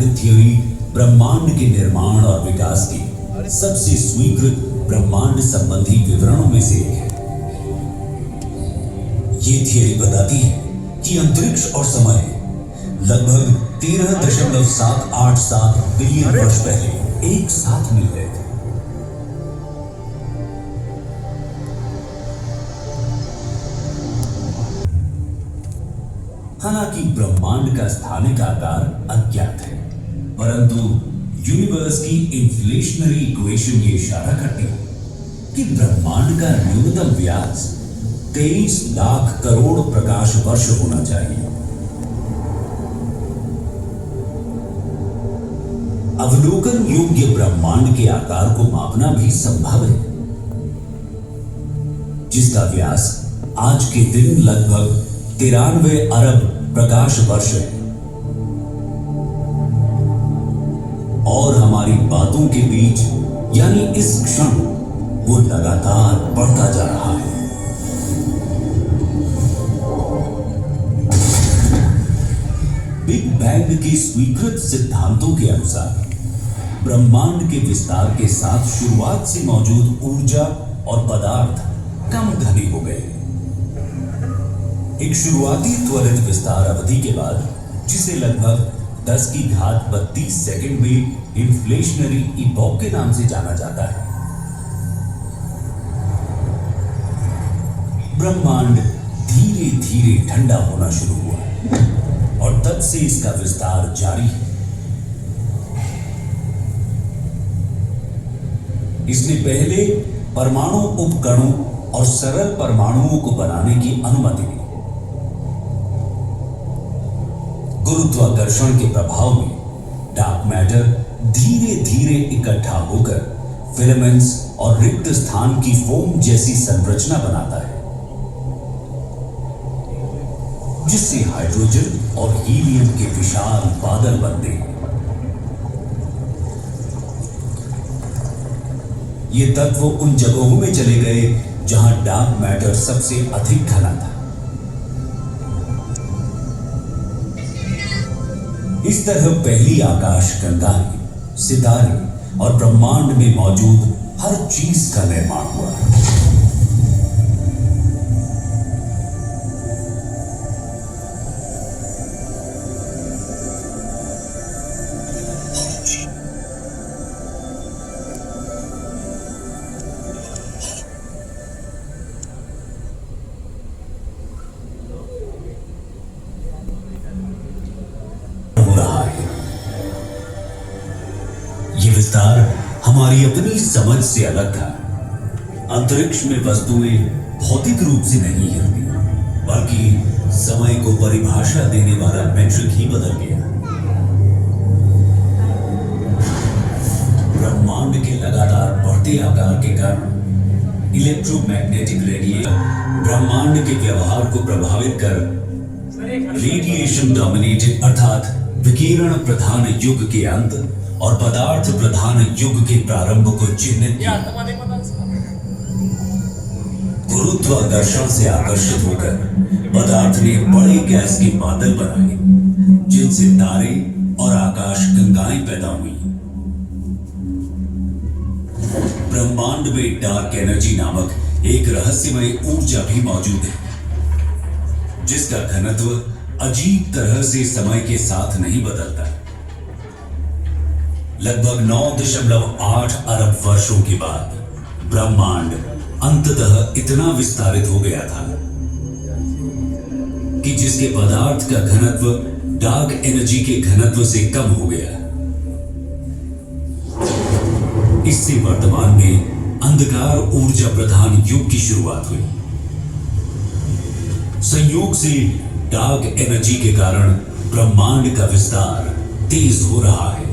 Bang theory ब्रह्मांड के निर्माण और विकास की सबसे स्वीकृत ब्रह्मांड संबंधी विवरणों में से एक है। ये थियरी बताती है कि अंतरिक्ष और समय लगभग 13.787 बिलियन वर्ष पहले एक साथ मिल गए थे। हालांकि ब्रह्मांड का स्थानिक आकार अज्ञात है, परंतु यूनिवर्स की इन्फ्लेशनरी इक्वेशन ये इशारा करती है कि ब्रह्मांड का न्यूनतम व्यास 23 लाख करोड़ प्रकाश वर्ष होना चाहिए। अवलोकन योग्य ब्रह्मांड के आकार को मापना भी संभव है, जिसका व्यास आज के दिन लगभग 93 अरब प्रकाश वर्ष है और हमारी बातों के बीच यानी इस क्षण वो लगातार बढ़ता जा रहा है। बिग बैंग के स्वीकृत सिद्धांतों के अनुसार ब्रह्मांड के विस्तार के साथ शुरुआत से मौजूद ऊर्जा और पदार्थ कम घने हो गए। एक शुरुआती त्वरित विस्तार अवधि के बाद, जिसे लगभग 10⁻32 सेकंड में इन्फ्लेशनरी इपॉक के नाम से जाना जाता है, ब्रह्मांड धीरे धीरे ठंडा होना शुरू हुआ और तब से इसका विस्तार जारी है। इसने पहले परमाणु उपकणों और सरल परमाणुओं को बनाने की अनुमति दी। गुरुत्वाकर्षण के प्रभाव में डार्क मैटर धीरे धीरे इकट्ठा होकर फिलामेंट्स और रिक्त स्थान की फोम जैसी संरचना बनाता है, जिससे हाइड्रोजन और हीलियम के विशाल बादल बनते हैं। ये तत्व उन जगहों में चले गए जहां डार्क मैटर सबसे अधिक घना था। इस तरह पहली आकाश गंगाएं, सितारे और ब्रह्मांड में मौजूद हर चीज का निर्माण हुआ। ये विस्तार हमारी अपनी समझ से अलग था। अंतरिक्ष में वस्तुएं भौतिक रूप से नहीं हिलती, बल्कि समय को परिभाषा देने वाला मैट्रिक ही बदल गया। ब्रह्मांड के लगातार बढ़ते आकार के कारण इलेक्ट्रोमैग्नेटिक रेडिएशन ब्रह्मांड के व्यवहार को प्रभावित कर रेडिएशन डोमिनेटेड अर्थात विकिरण प्रधान युग के अंत और पदार्थ प्रधान युग के प्रारंभ को चिन्हित किया। गुरुत्वाकर्षण से आकर्षित होकर पदार्थ ने बड़े गैस के बादल बनाए, जिनसे तारे और आकाश गंगाएं पैदा हुई। ब्रह्मांड में डार्क एनर्जी नामक एक रहस्यमय ऊर्जा भी मौजूद है, जिसका घनत्व अजीब तरह से समय के साथ नहीं बदलता। लगभग 9.8 अरब वर्षों के बाद ब्रह्मांड अंततः इतना विस्तारित हो गया था कि जिसके पदार्थ का घनत्व डार्क एनर्जी के घनत्व से कम हो गया। इससे वर्तमान में अंधकार ऊर्जा प्रधान युग की शुरुआत हुई। संयोग से डार्क एनर्जी के कारण ब्रह्मांड का विस्तार तेज हो रहा है।